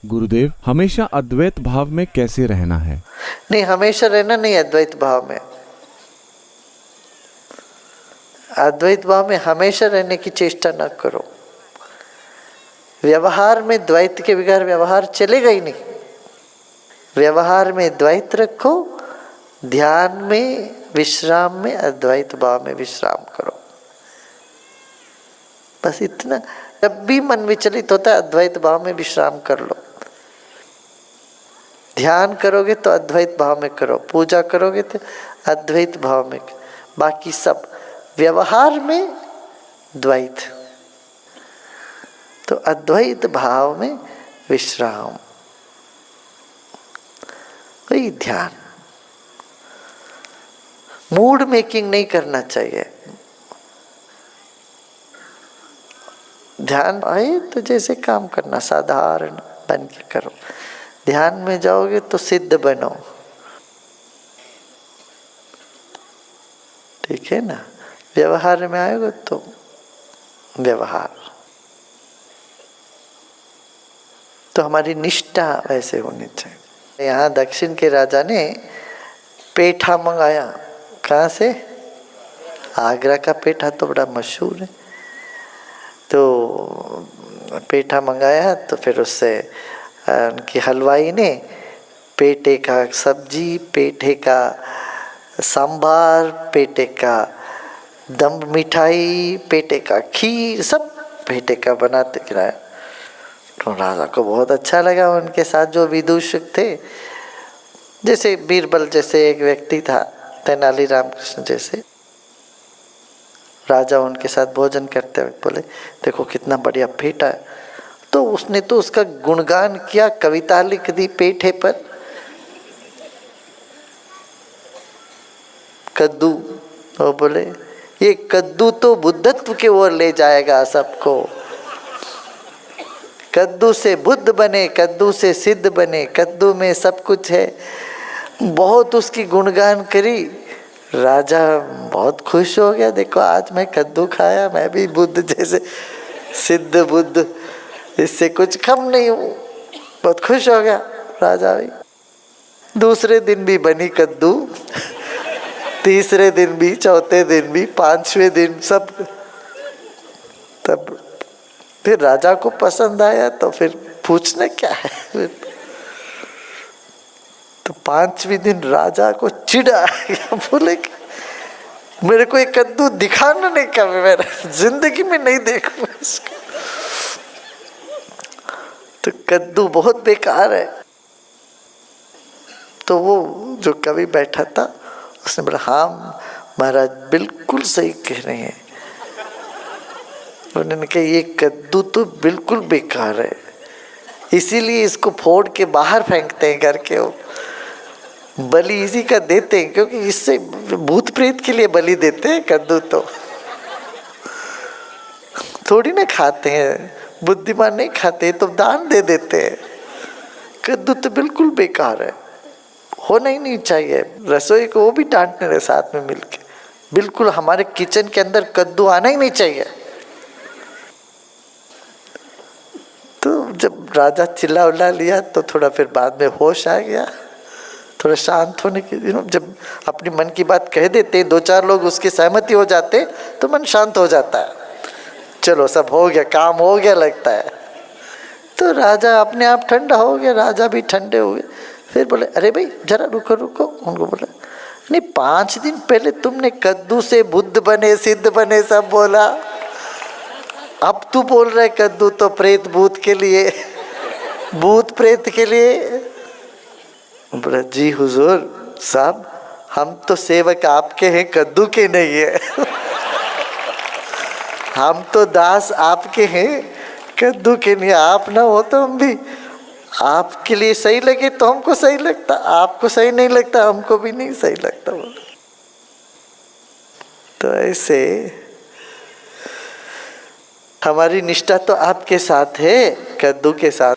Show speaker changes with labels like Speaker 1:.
Speaker 1: गुरुदेव, हमेशा अद्वैत भाव में कैसे रहना है?
Speaker 2: नहीं, हमेशा रहना नहीं अद्वैत भाव में। अद्वैत भाव में हमेशा रहने की चेष्टा न करो। व्यवहार में द्वैत के बगैर व्यवहार चलेगा ही नहीं। व्यवहार में द्वैत रखो, ध्यान में विश्राम में अद्वैत भाव में विश्राम करो, बस इतना। जब भी मन विचलित होता है अद्वैत भाव में विश्राम कर लो। ध्यान करोगे तो अद्वैत भाव में करो, पूजा करोगे तो अद्वैत भाव में, बाकी सब व्यवहार में द्वैत, तो अद्वैत भाव में विश्राम, वही ध्यान। मूड मेकिंग नहीं करना चाहिए। ध्यान आए तो जैसे काम करना साधारण बन के करो। ध्यान में जाओगे तो सिद्ध बनो, ठीक है ना। व्यवहार में आएगा तो व्यवहार, तो हमारी निष्ठा वैसे होनी चाहिए। यहाँ दक्षिण के राजा ने पेठा मंगाया। कहाँ से? आगरा का पेठा तो बड़ा मशहूर है। तो पेठा मंगाया तो फिर उससे उनकी हलवाई ने पेठे का सब्जी, पेठे का सांभार, पेठे का दम मिठाई, पेठे का खीर, सब पेठे का बनाते खिलाया। तो राजा को बहुत अच्छा लगा। उनके साथ जो विदूषक थे, जैसे बीरबल जैसे एक व्यक्ति था, तेनाली रामकृष्ण जैसे, राजा उनके साथ भोजन करते हुए बोले, देखो कितना बढ़िया पेठा है। तो उसने तो उसका गुणगान किया, कविता लिख दी पेठे पर। कद्दू, वो बोले ये कद्दू तो बुद्धत्व की ओर ले जाएगा सबको। कद्दू से बुद्ध बने, कद्दू से सिद्ध बने, कद्दू में सब कुछ है। बहुत उसकी गुणगान करी। राजा बहुत खुश हो गया, देखो आज मैं कद्दू खाया, मैं भी बुद्ध जैसे सिद्ध बुद्ध, इससे कुछ कम नहीं हूँ। बहुत खुश हो गया राजा भी। दूसरे दिन भी बनी कद्दू, तीसरे दिन भी, चौथे दिन भी, पांचवें दिन सब। तब फिर राजा को पसंद आया, तो फिर पूछना क्या है। तो पांचवें दिन राजा को चिढ़ आ गया, बोले मेरे को एक कद्दू दिखाना नहीं, कभी मेरा जिंदगी में नहीं देखूंगा इसको। तो कद्दू बहुत बेकार है। तो वो जो कवि बैठा था उसने बोला, हाँ महाराज बिल्कुल सही कह रहे हैं। उन्होंने कहा ये कद्दू तो बिल्कुल बेकार है, इसीलिए इसको फोड़ के बाहर फेंकते हैं घर के। बलि इसी का देते हैं, क्योंकि इससे भूत प्रेत के लिए बलि देते हैं। कद्दू तो थोड़ी ना खाते हैं, बुद्धिमान नहीं खाते, तो दान दे देते हैं। कद्दू तो बिल्कुल बेकार है, होना ही नहीं चाहिए। रसोई को वो भी डांटने रहे साथ में मिलके, बिल्कुल हमारे किचन के अंदर कद्दू आना ही नहीं चाहिए। तो जब राजा चिल्ला उल्ला लिया तो थोड़ा फिर बाद में होश आ गया, थोड़ा शांत होने के। जब अपनी मन की बात कह देते, दो चार लोग उसकी सहमति हो जाते, तो मन शांत हो जाता है। चलो सब हो गया, काम हो गया लगता है। तो राजा अपने आप ठंडा हो गया, राजा भी ठंडे हो गए। फिर बोले, अरे भाई जरा रुको रुको। उनको बोला, नहीं 5 दिन पहले तुमने कद्दू से बुद्ध बने, सिद्ध बने सब बोला, अब तू बोल रहे कद्दू तो प्रेत भूत के लिए, भूत प्रेत के लिए। बोला, जी हुजूर साहब, हम तो सेवक आपके हैं, कद्दू के नहीं है। हम तो दास आपके हैं, कद्दू के नहीं। आप ना हो तो हम भी, आपके लिए सही लगे तो हमको सही लगता, आपको सही नहीं लगता हमको भी नहीं सही लगता। तो ऐसे हमारी निष्ठा तो आपके साथ है, कद्दू के साथ